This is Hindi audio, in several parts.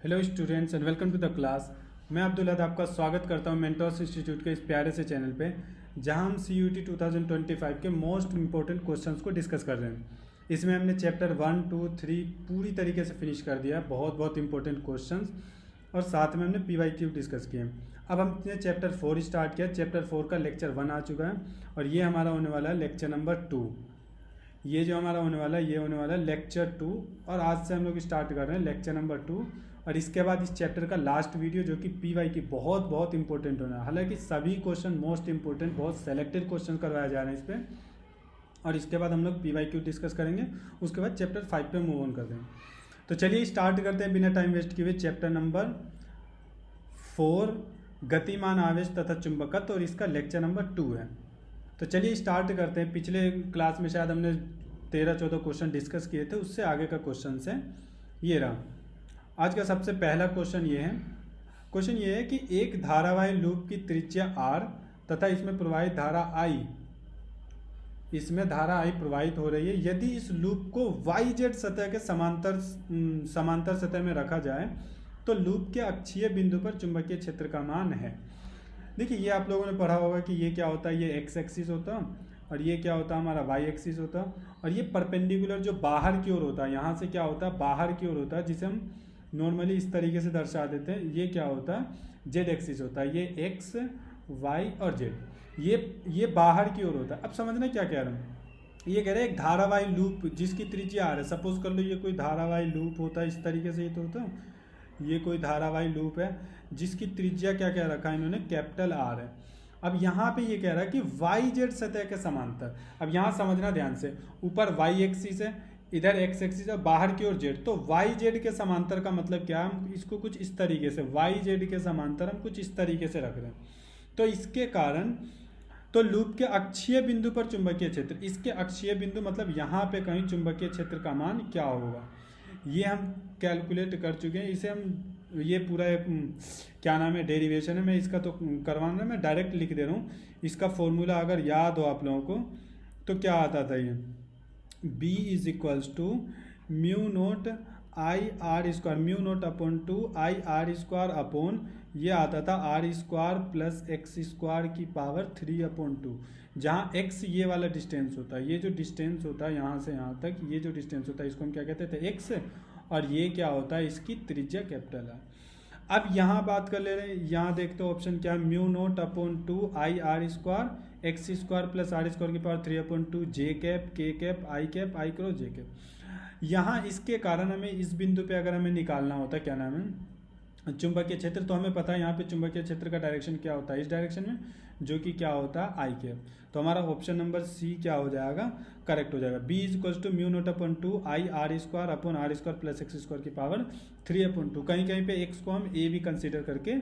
Hello students and welcome to the class. मैं अब्दुल हद आपका स्वागत करता हूं मेंटोर्स इंस्टीट्यूट के इस प्यारे से चैनल पे, जहां हम CUET 2025 के मोस्ट इंपॉर्टेंट क्वेश्चंस को डिस्कस कर रहे हैं। इसमें हमने चैप्टर 1, 2, 3 पूरी तरीके से फिनिश कर दिया है, बहुत इंपॉर्टेंट क्वेश्चंस, और साथ में हमने PYQ डिस्कस किए। अब हमने चैप्टर 4 स्टार्ट किया। चैप्टर 4 का लेक्चर 1 आ चुका है और ये हमारा होने वाला है लेक्चर नंबर 2। ये जो हमारा होने वाला है ये होने वाला है लेक्चर 2, और आज से हम लोग स्टार्ट कर रहे हैं लेक्चर नंबर 2। और इसके बाद इस चैप्टर का लास्ट वीडियो जो कि PY की बहुत इंपॉर्टेंट होना है। हालांकि सभी क्वेश्चन मोस्ट इंपॉर्टेंट, बहुत सेलेक्टेड क्वेश्चन करवाया जा रहा है इस पर, और इसके बाद हम लोग PYQ डिस्कस करेंगे। उसके बाद चैप्टर 5 पे मूव ऑन करते हैं। तो चलिए स्टार्ट करते हैं बिना टाइम वेस्ट किए हुए चैप्टर नंबर 4, गतिमान आवेश तथा चुंबकत्व, और इसका लेक्चर नंबर 2 है। तो चलिए स्टार्ट करते हैं। पिछले क्लास में शायद हमने 13-14 क्वेश्चन डिस्कस किए थे, उससे आगे का क्वेश्चन है ये रहा। आज का सबसे पहला क्वेश्चन ये है। क्वेश्चन ये है कि एक धारावाही लूप की त्रिज्या r तथा इसमें प्रवाहित धारा I, इसमें धारा I प्रवाहित हो रही है। यदि इस लूप को YZ सतह के समांतर सतह में रखा जाए तो लूप के अक्षीय बिंदु पर चुंबकीय क्षेत्र का मान है। देखिए, ये आप लोगों ने पढ़ा होगा कि ये क्या होता है, ये एक्स एक्सिस होता और ये क्या होता है हमारा वाई एक्सिस होता, और ये परपेंडिकुलर जो बाहर की ओर होता है, यहाँ से क्या होता है बाहर की ओर होता है, जिसे हम नॉर्मली इस तरीके से दर्शा देते हैं। ये क्या होता है जेड एक्सिस होता है, ये एक्स वाई और जेड, ये बाहर की ओर होता है। अब समझना क्या कह रहा हूँ। ये कह रहे हैं एक धारावाही लूप जिसकी त्रिज्या r है। सपोज कर लो ये कोई धारावाही लूप होता है, इस तरीके से ये तो होता है, ये कोई धारावाही लूप है जिसकी त्रिज्या क्या कह रखा है इन्होंने, कैपिटल R है। अब यहाँ पे ये कह रहा है कि YZ सतह के समांतर। अब यहाँ समझना ध्यान से, ऊपर Y एक्सिस है, इधर X एक्सिस है, बाहर की ओर Z, तो YZ के समांतर का मतलब क्या है, हम इसको कुछ इस तरीके से YZ के समांतर हम कुछ इस तरीके से रख रहे हैं। तो इसके कारण तो लूप के अक्षीय बिंदु पर चुंबकीय क्षेत्र, इसके अक्षीय बिंदु मतलब यहाँ पे कहीं चुंबकीय क्षेत्र का मान क्या होगा, ये हम कैलकुलेट कर चुके हैं। इसे हम ये पूरा क्या नाम है डेरिवेशन है, मैं इसका तो करवाना, मैं डायरेक्ट लिख दे रहा हूँ। इसका फॉर्मूला अगर याद हो आप लोगों को तो क्या आता था, ये B is equals to mu naught I R square, mu naught upon 2 I R square upon ये आता था R square plus x square की पावर 3/2, जहाँ x ये वाला डिस्टेंस होता है, ये जो डिस्टेंस होता है यहाँ से यहाँ तक, ये जो डिस्टेंस होता है इसको हम क्या कहते थे x, और ये क्या होता है इसकी त्रिज्या कैपिटल है। अब यहाँ बात कर ले रहे हैं, यहाँ देखते हो ऑप्शन क्या है, mu naught upon 2 I R square x square plus R square की पावर 3/2 जे कैप के कैप आई क्रॉस जे कैप। यहाँ इसके कारण हमें इस बिंदु पे अगर हमें निकालना होता है क्या नाम है चुंबकीय क्षेत्र, तो हमें पता है यहाँ पे चुंबकीय क्षेत्र का डायरेक्शन क्या होता है, इस डायरेक्शन में, जो कि क्या होता है आई कैप। तो हमारा ऑप्शन नंबर सी क्या हो जाएगा, करेक्ट हो जाएगा। B is equals to mu naught upon 2 I R square upon R square plus x square की पावर 3/2। कहीं कहीं पे x को हम a भी कंसिडर करके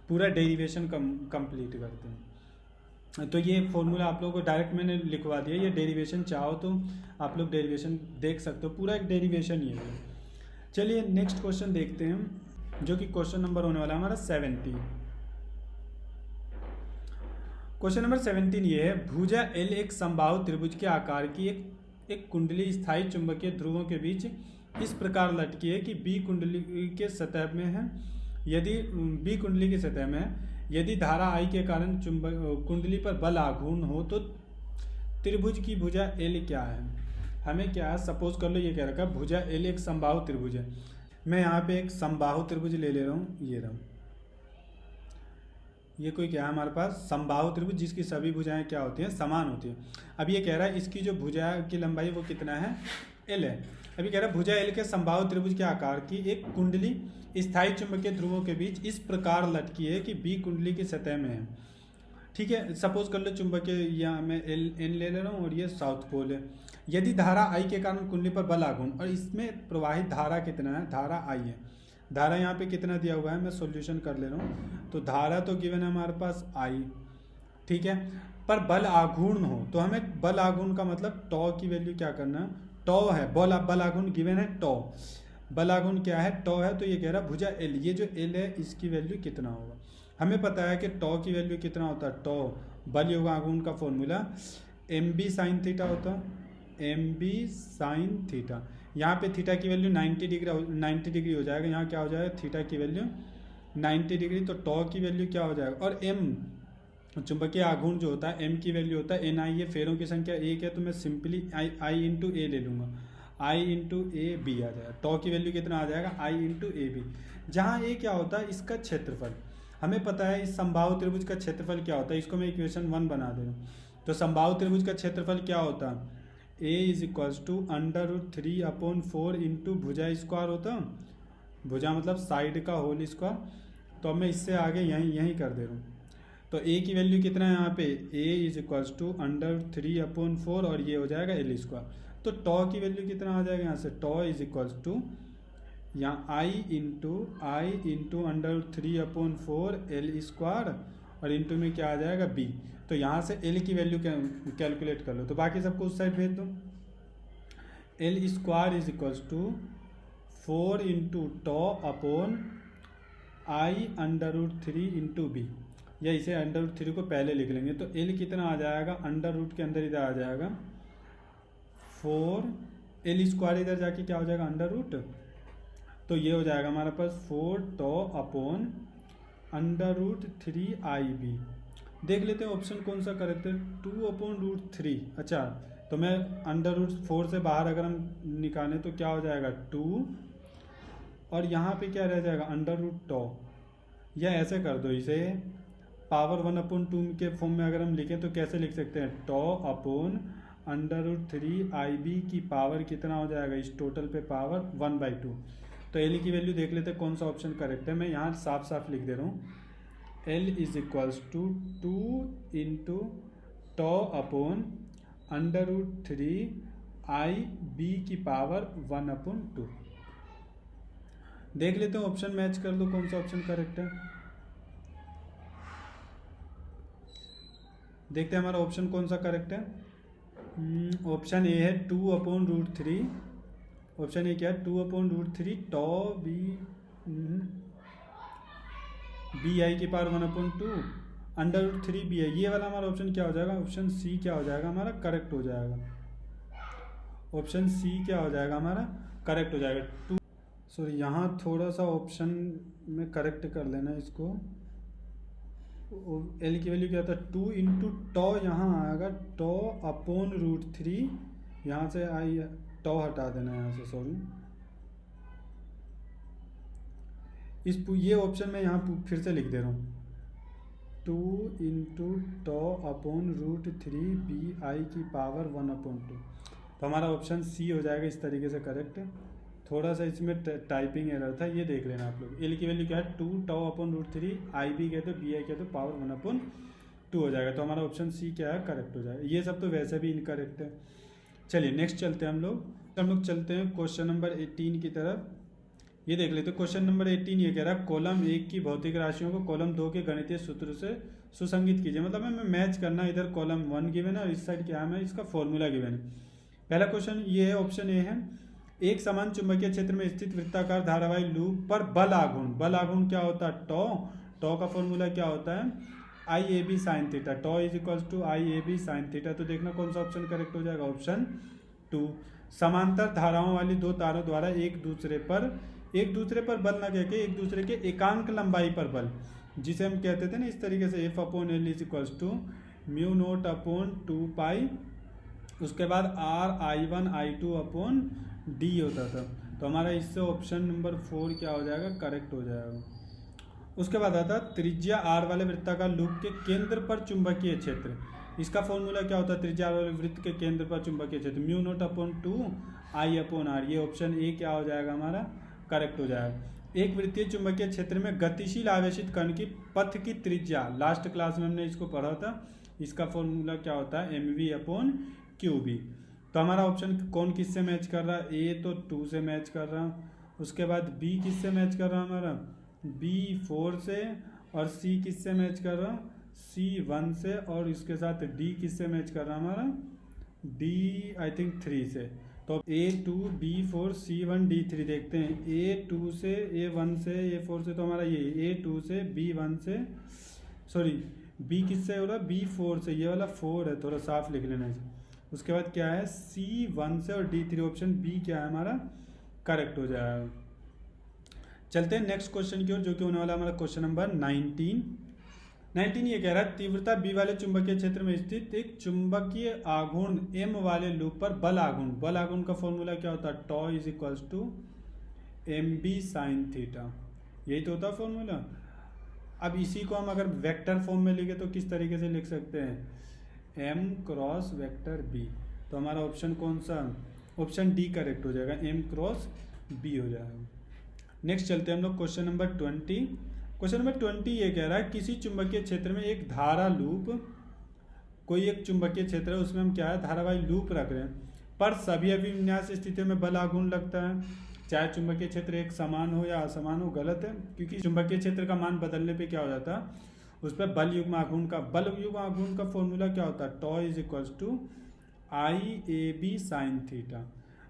पूरा डेरिवेशन कंप्लीट करते हैं। तो ये फॉर्मूला आप लोगों को डायरेक्ट मैंने लिखवा दिया। ये डेरिवेशन चाहो तो आप लोग डेरिवेशन देख सकते हो, पूरा एक डेरिवेशन ही है। चलिए नेक्स्ट क्वेश्चन देखते हैं, जो कि क्वेश्चन नंबर होने वाला है हमारा 17। क्वेश्चन नंबर 17 ये है, भुजा L एक समबाहु त्रिभुज के आकार की एक कुंडली स्थायी चुंबकीय ध्रुवों के बीच इस प्रकार लटकी है कि B कुंडली के सतह में है, यदि B कुंडली की सतह में है, यदि धारा I के कारण कुंडली पर बल आघूर्ण हो तो त्रिभुज की भुजा L क्या है। हमें क्या है, सपोज कर लो ये कह रखा है भुजा L एक समबाहु त्रिभुज है। मैं यहाँ पे एक समबाहु त्रिभुज ले रहा हूँ, ये रहा, ये कोई क्या है हमारे पास समबाहु त्रिभुज जिसकी सभी भुजाएं क्या होती हैं, समान होती हैं। अब ये कह रहा है इसकी जो भुजा की लंबाई वो कितना है, L है। अभी कह रहा है भुजा L के समबाहु त्रिभुज के आकार की एक कुंडली स्थायी चुंबकीय ध्रुवों के बीच इस प्रकार लटकी है कि B कुंडली की सतह में है। ठीक है, सपोज कर लो चुंबकीय, यहाँ मैं N ले रहा हूँ और ये साउथ पोल है। यदि धारा I के कारण कुंडली पर बल आघूर्ण, और इसमें प्रवाहित धारा कितना है, धारा I है। धारा यहाँ पे कितना दिया हुआ है, मैं सॉल्यूशन कर ले रहा हूँ। तो धारा तो गिवन है हमारे पास I, ठीक है, पर बल आघूर्ण हो तो हमें बल आघूर्ण का मतलब टॉ की वैल्यू क्या करना है, टॉ है, बल आघूर्ण गिवन है टॉ, बल आघूर्ण क्या है, टॉ है। तो ये कह रहा है भुजा L, ये जो L है इसकी वैल्यू कितना होगा। हमें पता है कि टॉ की वैल्यू कितना होता है, टॉ बल योग आघूर्ण का फॉर्मूला MB साइन थीटा होता है, MB साइन थीटा। यहाँ पे थीटा की वैल्यू 90 डिग्री हो जाएगा। यहाँ क्या हो जाएगा, थीटा की वैल्यू 90 डिग्री, तो टॉ की वैल्यू क्या हो जाएगा। और एम चुंबकीय आघूर्ण जो होता है, एम की वैल्यू होता है NI, ये फेरों की संख्या एक है, तो मैं सिंपली आई इंटू ए ले लूँगा, आई इंटू ए बी आ जाएगा। टॉ की वैल्यू कितना आ जाएगा, आई इंटू ए बी। जहाँ ए क्या होता है, इसका क्षेत्रफल। हमें पता है इस समबाहु त्रिभुज का क्षेत्रफल क्या होता है, इसको मैं इक्वेशन 1 बना दे रहा हूँ। तो समबाहु त्रिभुज का क्षेत्रफल क्या होता है, ए इज इक्वल्स टू √3/4 इंटू भुजा स्क्वायर होता है, भुजा मतलब साइड का होल स्क्वायर। तो अब मैं इससे आगे यहीं कर दे रहा हूँ। तो ए की वैल्यू कितना है यहाँ पे, ए इज इक्वल्स टू √3/4 और ये हो जाएगा एल स्क्वायर। तो टॉ की वैल्यू कितना आ जाएगा यहाँ से, टॉ इज इक्वल्स टू यहाँ आई इंटू √3/4 एल स्क्वायर और इंटू में क्या आ जाएगा बी। तो यहाँ से एल की वैल्यू कैलकुलेट कर लो, तो बाकी सबको उस साइड भेज दो। L square is equals to 4 into tau upon I √3 into B, या इसे √3 को पहले लिख लेंगे। तो एल कितना आ जाएगा, अंडर रूट के अंदर इधर आ जाएगा 4, एल स्क्वायर इधर जाके क्या हो जाएगा अंडर रूट, तो ये हो जाएगा हमारे पास 4 टॉ अपॉन √3IB। देख लेते हैं ऑप्शन कौन सा करेक्ट है, 2/√3। अच्छा, तो मैं √4 से बाहर अगर हम निकालें तो क्या हो जाएगा 2, और यहाँ पे क्या रह जाएगा √टॉ, या ऐसे कर दो इसे पावर 1/2 के फॉर्म में अगर हम लिखें तो कैसे लिख सकते हैं, टॉ अपॉन √3IB की पावर कितना हो जाएगा, इस टोटल पे पावर 1/2। तो एल की वैल्यू देख लेते हैं कौन सा ऑप्शन करेक्ट है। मैं यहाँ साफ साफ लिख दे रहा हूँ, L is equals to 2 into tau upon √3IB की पावर 1/2। देख लेते हैं ऑप्शन मैच कर दो कौन सा ऑप्शन करेक्ट है। देखते हैं हमारा ऑप्शन कौन सा करेक्ट है। ऑप्शन ए है 2/√3। ऑप्शन ए क्या है, 2/√3 टॉ बी आई की पावर 1/2 √3 BI, ये वाला हमारा ऑप्शन क्या हो जाएगा, ऑप्शन सी क्या हो जाएगा हमारा करेक्ट हो जाएगा। ऑप्शन सी क्या हो जाएगा हमारा करेक्ट हो जाएगा। सॉरी, यहाँ थोड़ा सा ऑप्शन में करेक्ट कर लेना इसको। एल की वैल्यू क्या था 2 इंटू टॉ, यहाँ आएगा टॉ अपॉन √3, यहाँ से आई टॉ हटा देना यहाँ से, सॉरी। ये ऑप्शन में यहाँ फिर से लिख दे रहा हूँ, 2 इंटू टॉ अपॉन √3 BI की पावर 1/2। तो हमारा ऑप्शन सी हो जाएगा इस तरीके से करेक्ट। थोड़ा सा इसमें टाइपिंग एरर था, ये देख लेना आप लोग। एल की वैल्यू क्या है 2 टॉ अपॉन √3, IB कहते हो BI कहते हो पावर 1/2 हो जाएगा। तो हमारा ऑप्शन सी क्या है करेक्ट हो जाएगा। ये सब तो वैसे भी इनकरेक्ट है। चलिए नेक्स्ट चलते हैं हम लोग चलते हैं क्वेश्चन नंबर 18 की तरफ। ये देख लेते हैं क्वेश्चन नंबर 18 ये कह रहा है कॉलम 1 की भौतिक राशियों को कॉलम 2 के गणितीय सूत्र से सुसंगित कीजिए। मतलब हमें मैच करना, इधर कॉलम 1 गिवन है और इस साइड क्या है, इसका फॉर्मूला गिवन है। पहला क्वेश्चन ये है, ऑप्शन ए है, एक समान चुंबकीय क्षेत्र में स्थित वृत्ताकार धारावाही लूप पर बल आघूर्ण क्या होता है टॉ का फॉर्मूला क्या होता है IAB sine theta. Tau is equals to IAB sine theta. तो देखना कौन सा ऑप्शन करेक्ट हो जाएगा, ऑप्शन 2। समांतर धाराओं वाली दो तारों द्वारा एक दूसरे पर बल ना कहके एक दूसरे के एकांक लंबाई पर बल, जिसे हम कहते थे ना इस तरीके से F/L इज इक्वल्स टू μ0/2π, उसके बाद RI1I2/D होता था। तो हमारा इससे ऑप्शन नंबर 4 क्या हो जाएगा करेक्ट हो जाएगा। उसके बाद आता त्रिज्या R वाले वृत्ताकार लूप के केंद्र पर चुंबकीय क्षेत्र। इसका फॉर्मूला क्या होता है, त्रिज्या R वाले वृत्त के केंद्र पर चुंबकीय क्षेत्र μ0/2I/R। ये ऑप्शन ए क्या हो जाएगा हमारा करेक्ट हो जाएगा। एक वृत्तीय चुंबकीय क्षेत्र में गतिशील आवेशित कण की पथ की त्रिज्या, लास्ट क्लास में हमने इसको पढ़ा था, इसका फॉर्मूला क्या होता है mv/qb। तो हमारा ऑप्शन कौन किससे मैच कर रहा है, ए तो 2 से मैच कर रहा, उसके बाद बी किससे मैच कर रहा हमारा B 4 से, और सी किससे मैच कर रहा C 1 से, और इसके साथ डी किससे मैच कर रहा हमारा D आई थिंक 3 से। तो A2 B4 C1 D3 देखते हैं, A2 से A1 से A4 से, तो हमारा ये A2 से B1 से, सॉरी B किससे हो रहा B4 से, ये वाला 4 है, थोड़ा साफ लिख लेना है। उसके बाद क्या है C1 से, और D3 ऑप्शन बी क्या है हमारा करेक्ट हो जाएगा। चलते हैं नेक्स्ट क्वेश्चन की ओर, जो कि होने वाला हमारा क्वेश्चन नंबर 19 ये कह रहा है तीव्रता बी वाले चुंबकीय क्षेत्र में स्थित एक चुंबकीय आघूर्ण एम वाले लूप पर बल आघूर्ण का फॉर्मूला क्या होता है, tau is equals to M B sine theta, यही तो होता है फॉर्मूला। अब इसी को हम अगर वेक्टर फॉर्म में लिखे तो किस तरीके से लिख सकते हैं, एम क्रॉस वेक्टर बी, तो हमारा ऑप्शन कौन सा, ऑप्शन डी करेक्ट हो जाएगा, एम क्रॉस बी हो जाएगा। नेक्स्ट चलते हैं हम लोग क्वेश्चन नंबर 20। क्वेश्चन नंबर 20 ये कह रहा है किसी चुंबकीय क्षेत्र में एक धारा लूप, कोई एक चुंबकीय क्षेत्र है उसमें हम क्या है धारावाही लूप रख रहे हैं, पर सभी अभिविन्यास स्थितियों में बल आघूर्ण लगता है, चाहे चुंबकीय क्षेत्र एक समान हो या असमान हो। गलत है, क्योंकि चुंबकीय क्षेत्र का मान बदलने पे क्या हो जाता है, उस पर बल युग्म आघूर्ण का फॉर्मूला क्या होता है, tau is equals to I A B sine theta.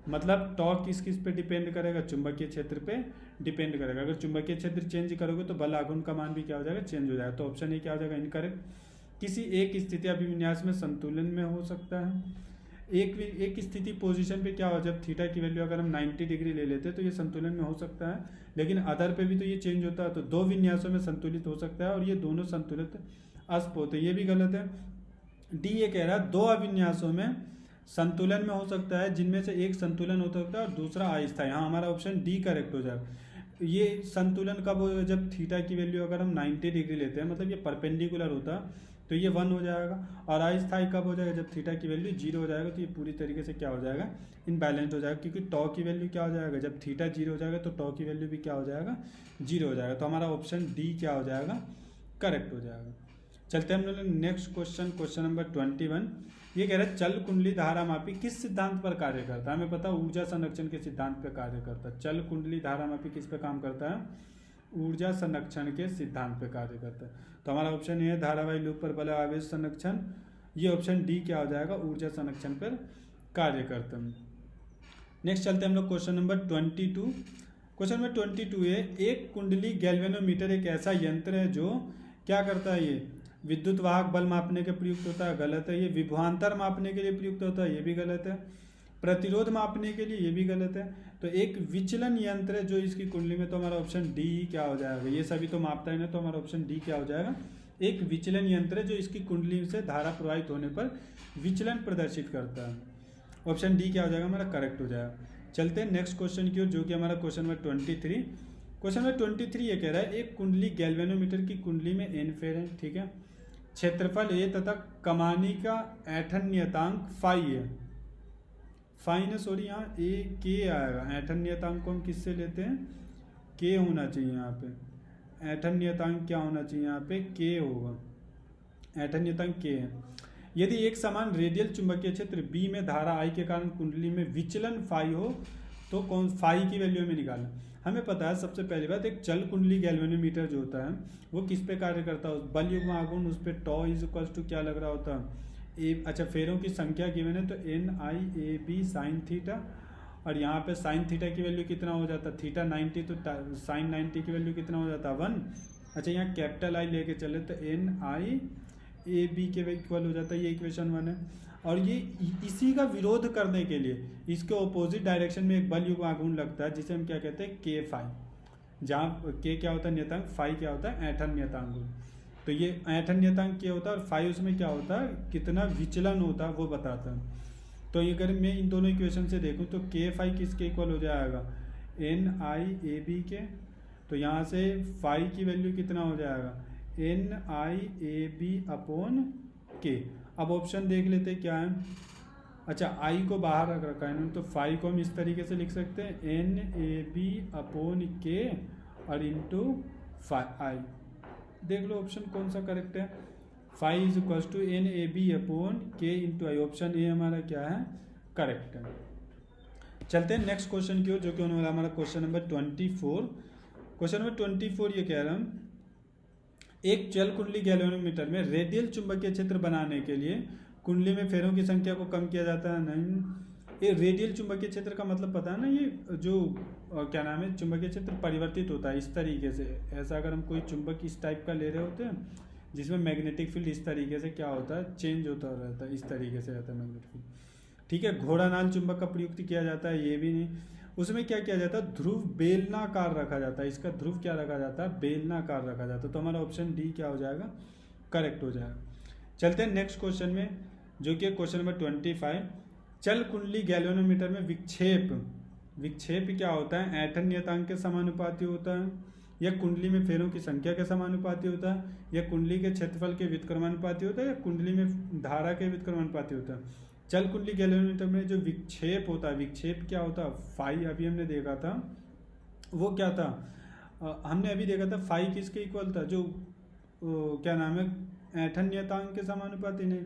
मतलब टॉ किस पे डिपेंड करेगा, चुंबकीय क्षेत्र पे डिपेंड करेगा। अगर चुंबकीय क्षेत्र चेंज करोगे तो बल आघूर्ण का मान भी क्या हो जाएगा, चेंज हो जाएगा। तो ऑप्शन ए क्या हो जाएगा, इनकरेक्ट। किसी एक स्थिति अभिविन्यास में संतुलन में हो सकता है, एक स्थिति पोजीशन पे क्या हो, जब थीटा की वैल्यू अगर हम 90 डिग्री ले लेते हैं तो ये संतुलन में हो सकता है, लेकिन अदर पे भी तो ये चेंज होता है, तो दो विन्यासों में संतुलित हो सकता है और ये दोनों संतुलित अस्प होते हैं, ये भी गलत है। डी ये कह रहा है दो अभिन्यासों में संतुलन में हो सकता है, जिनमें से एक संतुलन हो सकता है और दूसरा अस्थायी। हाँ, हमारा ऑप्शन डी करेक्ट हो जाएगा। ये संतुलन कब होगा, जब थीटा की वैल्यू अगर हम 90 डिग्री लेते हैं, मतलब ये परपेंडिकुलर होता है तो ये 1 हो जाएगा, और अस्थायी कब हो जाएगा, जब थीटा की वैल्यू 0 हो जाएगा, तो ये पूरी तरीके से क्या हो जाएगा, इनबैलेंस हो जाएगा, क्योंकि टॉ की वैल्यू क्या हो जाएगा, जब थीटा 0 हो जाएगा तो टॉ की वैल्यू भी क्या हो जाएगा, 0 हो जाएगा। तो हमारा ऑप्शन डी क्या हो जाएगा, करेक्ट हो जाएगा। चलते हैं हम लोग नेक्स्ट क्वेश्चन नंबर 21। ये कह रहा है चल कुंडली धारामापी किस सिद्धांत पर कार्य करता है, हमें पता है ऊर्जा संरक्षण के सिद्धांत पर कार्य करता है। चल कुंडली धारामापी किस पे काम करता है, ऊर्जा संरक्षण के सिद्धांत पे कार्य करता है। तो हमारा ऑप्शन ये है धारावाही लूप पर बल आवेश संरक्षण, ये ऑप्शन डी क्या हो जाएगा, ऊर्जा संरक्षण पर कार्य करता है। नेक्स्ट चलते हैं हम लोग क्वेश्चन नंबर 22। क्वेश्चन नंबर 22 है एक कुंडली गैल्वेनोमीटर एक ऐसा यंत्र है जो क्या करता है, ये विद्युत वाहक बल मापने के प्रयुक्त होता है, गलत है। ये विभवांतर मापने के लिए प्रयुक्त होता है, ये भी गलत है। प्रतिरोध मापने के लिए, ये भी गलत है। तो एक विचलन यंत्र है जो इसकी कुंडली में, तो हमारा ऑप्शन डी क्या हो जाएगा, ये सभी तो मापता है ना, तो हमारा ऑप्शन डी क्या हो जाएगा, एक विचलन यंत्र है जो इसकी कुंडली से धारा प्रवाहित होने पर विचलन प्रदर्शित करता है। ऑप्शन डी क्या हो जाएगा, हमारा करेक्ट हो जाएगा। चलते हैं नेक्स्ट क्वेश्चन की ओर, जो कि हमारा क्वेश्चन नंबर 23। क्वेश्चन नंबर 23 ये कह रहा है एक कुंडली गैल्वेनोमीटर की कुंडली में एन फेर है, ठीक है, क्षेत्रफल ए तथा कमानी का ऐंठन नियतांक फाई है, फाई ने सॉरी यहाँ ए के आएगा। ऐंठन नियतांक को हम किससे लेते हैं, के होना चाहिए यहाँ पे। ऐंठन नियतांक क्या होना चाहिए यहाँ पे, के होगा, ऐंठन नियतांक के है। यदि एक समान रेडियल चुंबकीय क्षेत्र बी में धारा आई के कारण कुंडली में विचलन फाई हो तो कौन फाई की वैल्यू हमें निकालना। हमें पता है सबसे पहली बात, एक चल कुंडली गैल्वेनोमीटर जो होता है वो किस पे कार्य करता है, बल युग्म आघूर्ण, उस पर टॉ इज इक्वल्स टू क्या लग रहा होता है, ए। अच्छा, फेरों की संख्या गिवन है तो N I A B sine theta, और यहाँ पे साइन थीटा की वैल्यू कितना हो जाता है, थीटा 90 तो साइन 90 की वैल्यू कितना हो जाता है, 1। अच्छा, यहाँ कैपिटल आई लेके चले तो एन आई ए बी के इक्वल हो जाता है, ये इक्वेशन 1 है। और ये इसी का विरोध करने के लिए इसके ऑपोजिट डायरेक्शन में एक बल युग्म आघूर्ण लगता है, जिसे हम क्या कहते हैं, के फाई। जहाँ के क्या होता है नियतांक, फाई क्या होता है ऐंठन नियतांक। तो ये ऐंठन नियतांक क्या होता है और फाई उसमें क्या होता है, कितना विचलन होता है वो बताता है। तो ये अगर मैं इन दोनों इक्वेशन से देखूँ तो के फाई किसके इक्वल हो जाएगा, एन आई ए बी के। तो यहाँ से फाई की वैल्यू कितना हो जाएगा, N I A B upon K. अब ऑप्शन देख लेते क्या है। अच्छा, आई को बाहर रख रखा है इन्होंने, तो फाई को हम इस तरीके से लिख सकते हैं, एन ए बी अपॉन के और इंटू आई। देख लो ऑप्शन कौन सा करेक्ट है, phi is equal to N A B upon K into I. Option A हमारा क्या है, करेक्ट है। चलते हैं नेक्स्ट क्वेश्चन की ओर, जो कि होने वाला हमारा क्वेश्चन नंबर 24। क्वेश्चन नंबर 24 ये कह रहा हूँ एक चल कुंडली गैल्वेनोमीटर में रेडियल चुंबकीय क्षेत्र बनाने के लिए कुंडली में फेरों की संख्या को कम किया जाता है। नहीं, ये रेडियल चुंबकीय क्षेत्र का मतलब पता है ना, ये जो क्या नाम है, चुंबकीय क्षेत्र परिवर्तित होता है इस तरीके से। ऐसा अगर हम कोई चुंबक इस टाइप का ले रहे होते हैं जिसमें मैग्नेटिक फील्ड इस तरीके से क्या होता है, चेंज होता रहता है, इस तरीके से रहता है मैग्नेटिक फील्ड। ठीक है। घोड़ा नाल चुंबक का प्रयुक्त किया जाता है, ये भी नहीं। उसमें क्या किया जाता है, ध्रुव बेलनाकार रखा जाता है, इसका ध्रुव क्या रखा जाता है, बेलनाकार रखा जाता है। तो हमारा ऑप्शन डी क्या हो जाएगा, करेक्ट हो जाएगा। चलते हैं नेक्स्ट क्वेश्चन में, जो कि क्वेश्चन नंबर 25। चल कुंडली गैल्वेनोमीटर में विक्षेप क्या होता है, ऐंठन नियतांक के समानुपाती होता है, या कुंडली में फेरों की संख्या के समानुपाती होता है, या कुंडली के क्षेत्रफल के व्युत्क्रमानुपाती होता है, या कुंडली में धारा के व्युत्क्रमानुपाती होता है। चल कुंडली गैल्वेनोमीटर में जो विक्षेप होता है, विक्षेप क्या होता है, फाई अभी हमने देखा था, वो क्या था, हमने अभी देखा था फाई किसके इक्वल था, जो क्या नाम है, ऐंठन नियतांक के समानुपाती नहीं,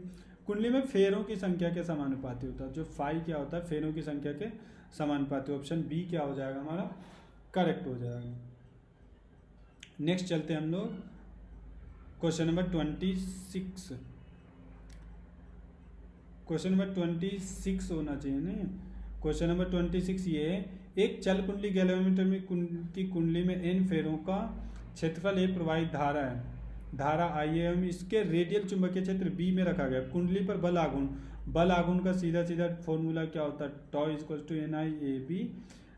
कुंडली में फेरों की संख्या के समानुपाती होता है। जो फाई क्या होता है, फेरों की संख्या के समानुपाती। ऑप्शन बी क्या हो जाएगा हमारा, करेक्ट हो जाएगा। नेक्स्ट चलते हैं हम लोग क्वेश्चन नंबर 26। क्वेश्चन नंबर 26 होना चाहिए नहीं, क्वेश्चन नंबर 26 ये है, एक चल कुंडली गैल्वेनोमीटर में की कुंडली में एन फेरों का क्षेत्रफल ए प्रवाहित धारा है, धारा आई एवं इसके रेडियल चुंबकीय क्षेत्र बी में रखा गया। कुंडली पर बल आघूर्ण का सीधा फॉर्मूला क्या होता है, tau equal to N I A B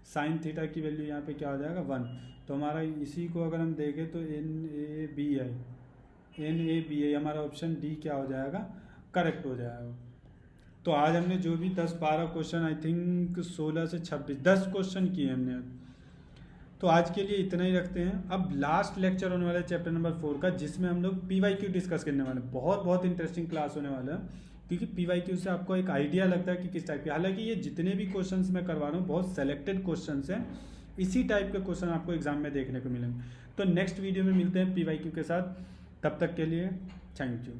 sine theta की वैल्यू यहाँ पे क्या हो जाएगा 1। तो हमारा इसी को अगर हम देखें तो एन ए बी आई हमारा ऑप्शन डी क्या हो जाएगा, करेक्ट हो जाएगा। तो आज हमने जो भी 10-12 क्वेश्चन, आई थिंक 16 से 26 10 क्वेश्चन किए हमने। तो आज के लिए इतना ही रखते हैं। अब लास्ट लेक्चर होने वाला है चैप्टर नंबर 4 का, जिसमें हम लोग PYQ डिस्कस करने वाले हैं। बहुत इंटरेस्टिंग क्लास होने वाला है, क्योंकि PYQ से आपको एक आइडिया लगता है कि किस टाइप के, हालांकि ये जितने भी क्वेश्चंस मैं करवा रहा हूँ बहुत सेलेक्टेड क्वेश्चंस हैं, इसी टाइप के क्वेश्चन आपको एग्जाम में देखने को मिलेंगे। तो नेक्स्ट वीडियो में मिलते हैं PYQ के साथ, तब तक के लिए थैंक यू।